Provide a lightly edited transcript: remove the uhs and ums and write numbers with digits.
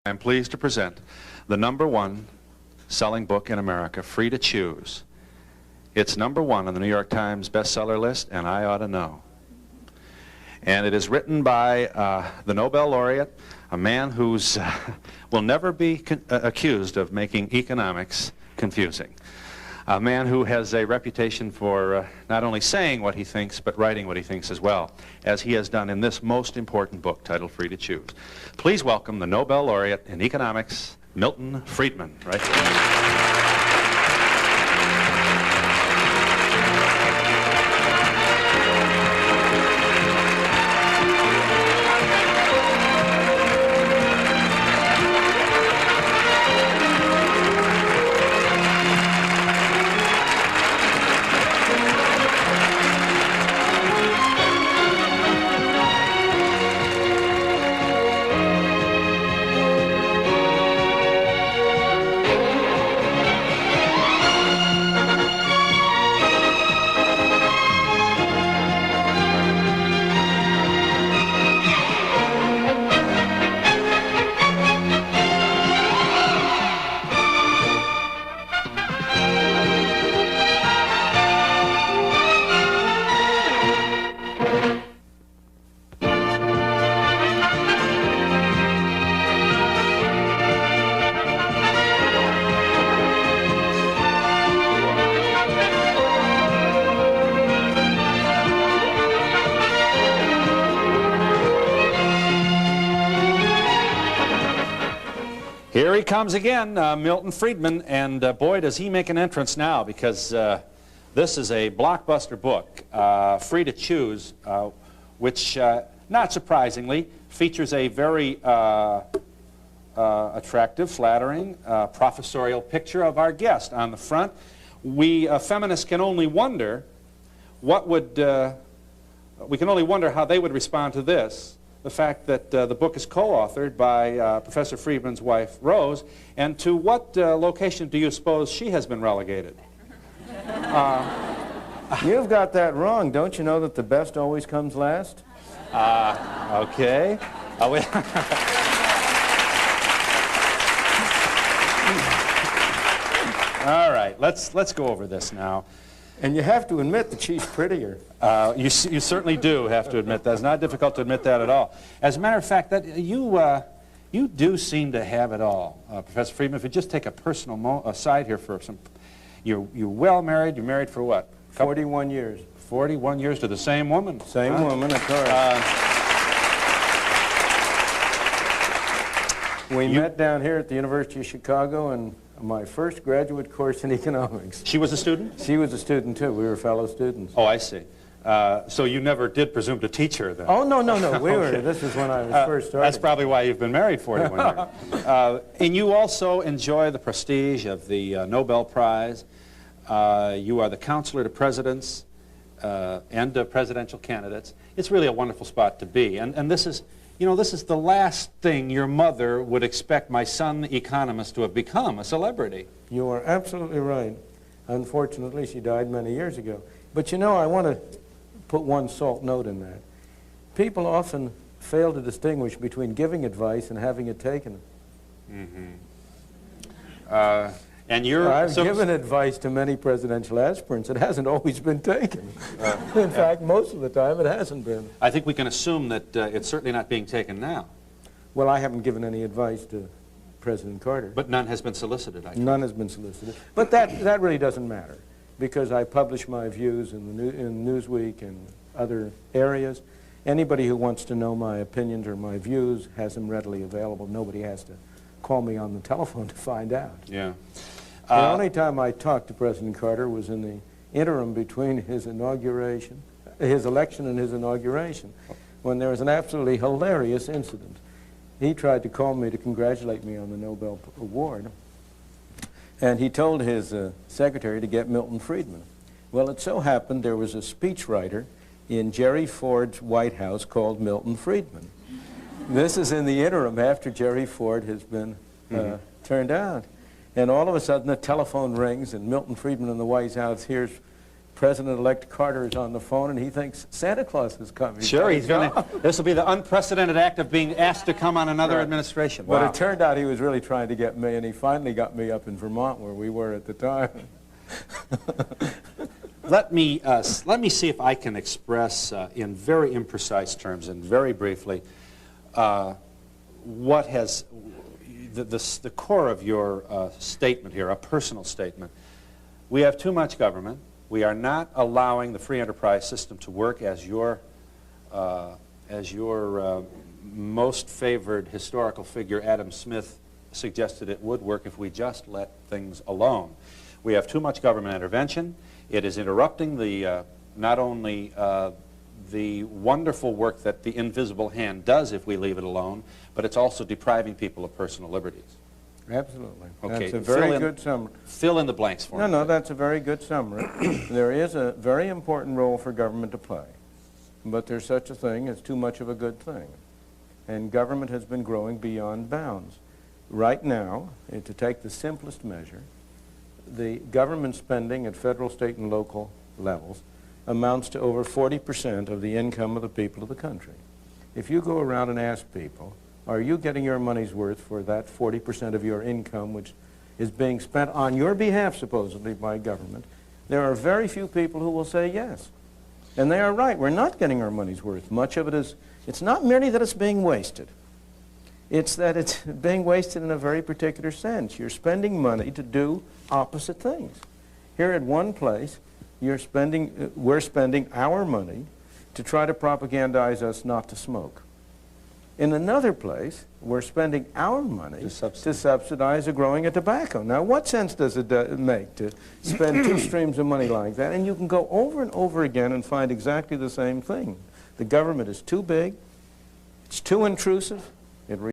I'm pleased to present the #1 selling book in America, Free to Choose. It's #1 on the New York Times bestseller list, and I ought to know. And it is written by the Nobel laureate, a man who's will never be accused of making economics confusing. A man who has a reputation for not only saying what he thinks, but writing what he thinks as well, as he has done in this most important book titled Free to Choose. Please welcome the Nobel laureate in economics, Milton Friedman. Right here. Here he comes again, Milton Friedman, and boy, does he make an entrance now, because this is a blockbuster book, Free to Choose, which, not surprisingly, features a very attractive, flattering, professorial picture of our guest on the front. We feminists can only wonder we can only wonder how they would respond to this. The fact that the book is co-authored by Professor Friedman's wife, Rose, and to what location do you suppose she has been relegated? You've got that wrong. Don't you know that the best always comes last? Okay. All right, let's go over this now. And you have to admit that she's prettier. You certainly do have to admit that. It's not difficult to admit that at all. As a matter of fact, that you do seem to have it all, Professor Friedman. If you just take a personal aside here for some, you're well married. You're married for what? 41 years. 41 years to the same woman. Same woman, of course. We met down here at the University of Chicago in my first graduate course in economics. She was a student? She was a student, too. We were fellow students. Oh, I see. So you never did presume to teach her, then? Oh, no. Okay. This is when I was first starting. That's probably why you've been married 41 years. And you also enjoy the prestige of the Nobel Prize. You are the counselor to presidents and presidential candidates. It's really a wonderful spot to be. And this is, you know, this is the last thing your mother would expect my son, the economist, to have become, a celebrity. You are absolutely right. Unfortunately, she died many years ago. But you know, I want to put one salt note in that. People often fail to distinguish between giving advice and having it taken. Mm-hmm. And I've given advice to many presidential aspirants. It hasn't always been taken. In fact, most of the time it hasn't been. I think we can assume that it's certainly not being taken now. Well, I haven't given any advice to President Carter. But none has been solicited, I think. None has been solicited. But that really doesn't matter, because I publish my views in Newsweek and other areas. Anybody who wants to know my opinions or my views has them readily available. Nobody has to call me on the telephone to find out. Yeah. The only time I talked to President Carter was in the interim between his election and his inauguration, when there was an absolutely hilarious incident. He tried to call me to congratulate me on the Nobel Award, and he told his secretary to get Milton Friedman. Well, it so happened there was a speechwriter in Jerry Ford's White House called Milton Friedman. This is in the interim after Jerry Ford has been turned out. And all of a sudden the telephone rings and Milton Friedman in the White House hears President-elect Carter is on the phone, and he thinks Santa Claus is coming. Sure, he's going to. This will be the unprecedented act of being asked to come on another administration. But Wow. it turned out he was really trying to get me, and he finally got me up in Vermont, where we were at the time. Let me see if I can express in very imprecise terms and very briefly what has the core of your statement here, a personal statement. We have too much government. We are not allowing the free enterprise system to work as your most favored historical figure, Adam Smith, suggested it would work if we just let things alone. We have too much government intervention. It is interrupting the not only the wonderful work that the invisible hand does if we leave it alone, but it's also depriving people of personal liberties. Absolutely. Okay. That's a very good summary. Fill in the blanks for me. No, that's a very good summary. There is a very important role for government to play, but there's such a thing as too much of a good thing. And government has been growing beyond bounds. Right now, to take the simplest measure, the government spending at federal, state, and local levels amounts to over 40% of the income of the people of the country. If you go around and ask people, are you getting your money's worth for that 40% of your income which is being spent on your behalf, supposedly, by government? There are very few people who will say yes. And they are right. We're not getting our money's worth. Much of it is, it's not merely that it's being wasted. It's that it's being wasted in a very particular sense. You're spending money to do opposite things. Here at one place, we're spending our money to try to propagandize us not to smoke. In another place, we're spending our money to subsidize the growing of tobacco. Now, what sense does it make to spend two streams of money like that? And you can go over and over again and find exactly the same thing. The government is too big, it's too intrusive,